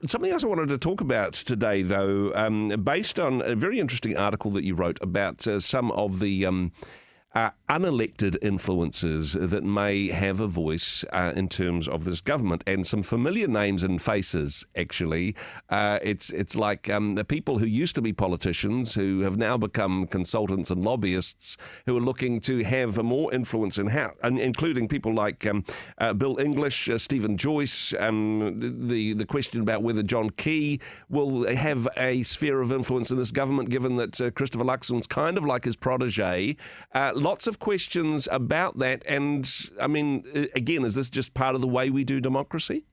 Something else I wanted to talk about today, though, based on a very interesting article that you wrote about some of the unelected influencers that may have a voice in terms of this government, and some familiar names and faces, actually. It's like the people who used to be politicians who have now become consultants and lobbyists who are looking to have more influence in how, including people like Bill English, Steven Joyce, the question about whether John Key will have a sphere of influence in this government, given that Christopher Luxon's kind of like his protege. Lots of questions about that. And, I mean, again, is this just part of the way we do democracy?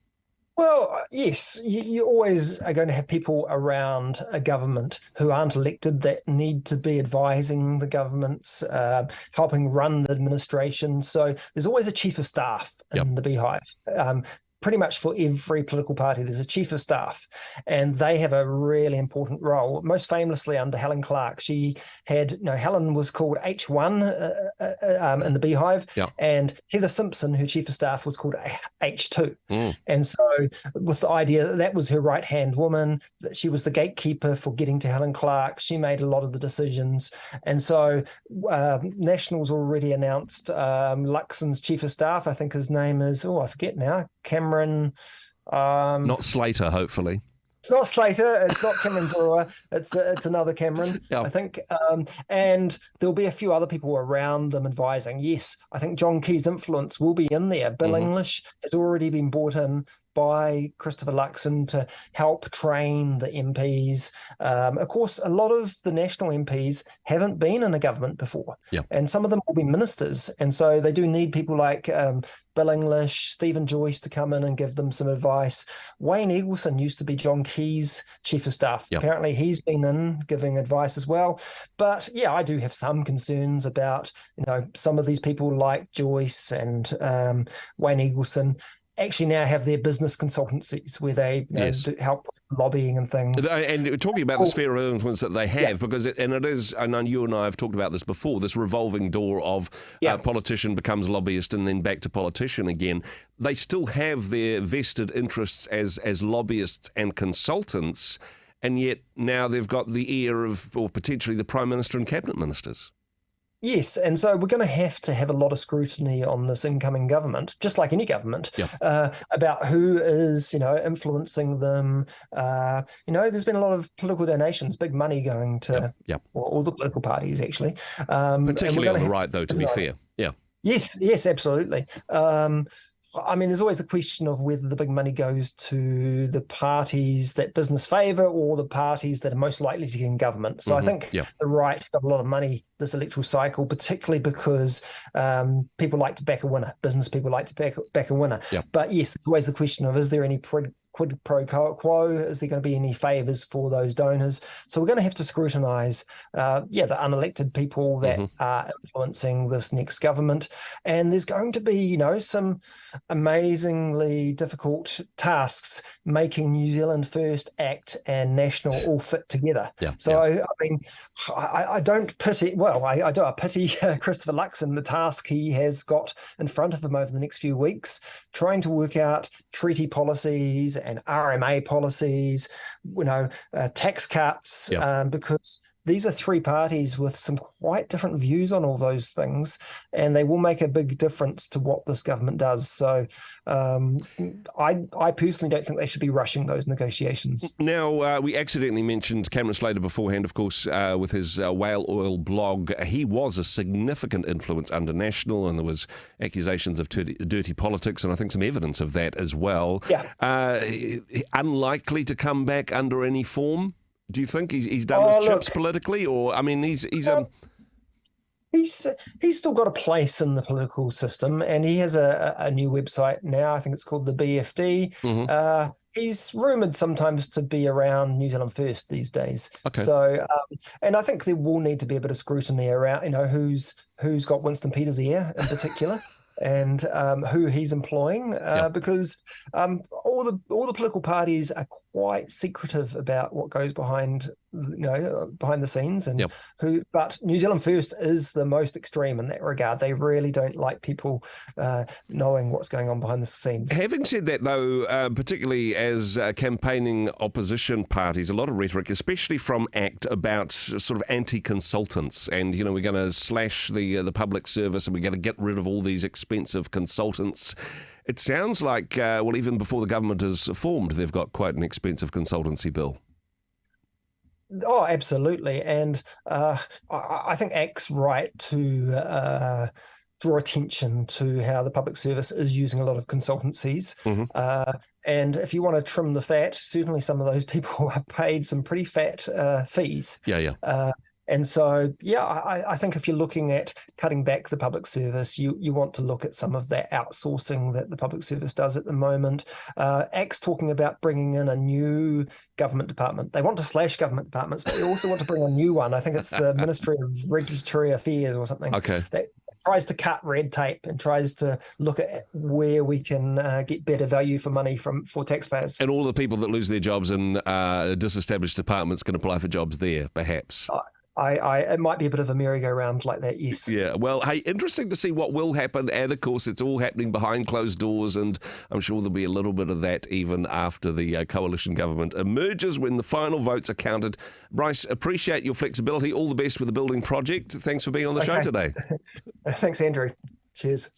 Well, yes, you always are going to have people around a government who aren't elected that need to be advising the governments, helping run the administration. So there's always a chief of staff in the beehive. Pretty much for every political party, there's a chief of staff, and they have a really important role. Most famously under Helen Clark, she had, Helen was called H1 in the beehive, and Heather Simpson, her chief of staff, was called H2. And so with the idea that was her right-hand woman, that she was the gatekeeper for getting to Helen Clark, she made a lot of the decisions. And so National's already announced Luxon's chief of staff, I think his name is, I forget now, Cameron. Not Slater, hopefully. It's not Slater. It's not Cameron Brewer. It's another Cameron, I think. And there'll be a few other people around them advising. Yes, I think John Key's influence will be in there. Bill English has already been brought in by Christopher Luxon to help train the MPs. Of course, a lot of the National MPs haven't been in a government before, and some of them will be ministers. And so they do need people like Bill English, Steven Joyce to come in and give them some advice. Wayne Eagleson used to be John Key's chief of staff. Apparently he's been in giving advice as well. But yeah, I do have some concerns about, some of these people like Joyce and Wayne Eagleson actually now have their business consultancies where they help lobbying and things. And talking about the sphere of influence that they have, because it is, I know you and I have talked about this before, this revolving door of politician becomes lobbyist and then back to politician again. They still have their vested interests as lobbyists and consultants, and yet now they've got the ear of, or potentially the Prime Minister and Cabinet Ministers. Yes, and so we're going to have a lot of scrutiny on this incoming government, just like any government, about who is, influencing them. There's been a lot of political donations, big money going to all the political parties, actually. Particularly on the right, though, to be fair. Yes, absolutely. There's always the question of whether the big money goes to the parties that business favour or the parties that are most likely to get in government. So I think the right got a lot of money this electoral cycle, particularly because people like to back a winner. Business people like to back a winner. But yes, there's always the question of, is there any quid pro quo? Is there going to be any favours for those donors? So we're going to have to scrutinise, the unelected people that are influencing this next government. And there's going to be, some amazingly difficult tasks making New Zealand First, ACT and National all fit together. I don't pity, I do pity Christopher Luxon, the task he has got in front of him over the next few weeks, trying to work out treaty policies and RMA policies, tax cuts, because these are three parties with some quite different views on all those things, and they will make a big difference to what this government does. So I personally don't think they should be rushing those negotiations. Now, we accidentally mentioned Cameron Slater beforehand, of course, with his whale oil blog. He was a significant influence under National, and there was accusations of dirty politics, and I think some evidence of that as well. Unlikely to come back under any form? Do you think he's done his chips politically, or he's still got a place in the political system, and he has a new website now. I think it's called the BFD. He's rumoured sometimes to be around New Zealand First these days. So, and I think there will need to be a bit of scrutiny around, who's got Winston Peters' ear in particular. And who he's employing, because all the political parties are quite secretive about what goes behind behind the scenes, and Yep. but New Zealand First is the most extreme in that regard. They really don't like people knowing what's going on behind the scenes. Having said that, though, particularly as campaigning opposition parties, a lot of rhetoric, especially from ACT, about sort of anti-consultants, and we're going to slash the public service, and we're going to get rid of all these expensive consultants. It sounds like, even before the government is formed, they've got quite an expensive consultancy bill. Oh, absolutely. And I think ACT's right to draw attention to how the public service is using a lot of consultancies. Mm-hmm. And if you want to trim the fat, certainly some of those people are paid some pretty fat fees. Yeah. And so, I think if you're looking at cutting back the public service, you want to look at some of that outsourcing that the public service does at the moment. ACT's talking about bringing in a new government department. They want to slash government departments, but they also want to bring a new one. I think it's the Ministry of Regulatory Affairs or something. Okay. That tries to cut red tape and tries to look at where we can get better value for money for taxpayers. And all the people that lose their jobs in disestablished departments can apply for jobs there, perhaps. It might be a bit of a merry-go-round like that, yes. Yeah, well, hey, interesting to see what will happen, and of course it's all happening behind closed doors, and I'm sure there'll be a little bit of that even after the coalition government emerges, when the final votes are counted. Bryce, appreciate your flexibility. All the best with the building project. Thanks for being on the show today. Thanks, Andrew. Cheers.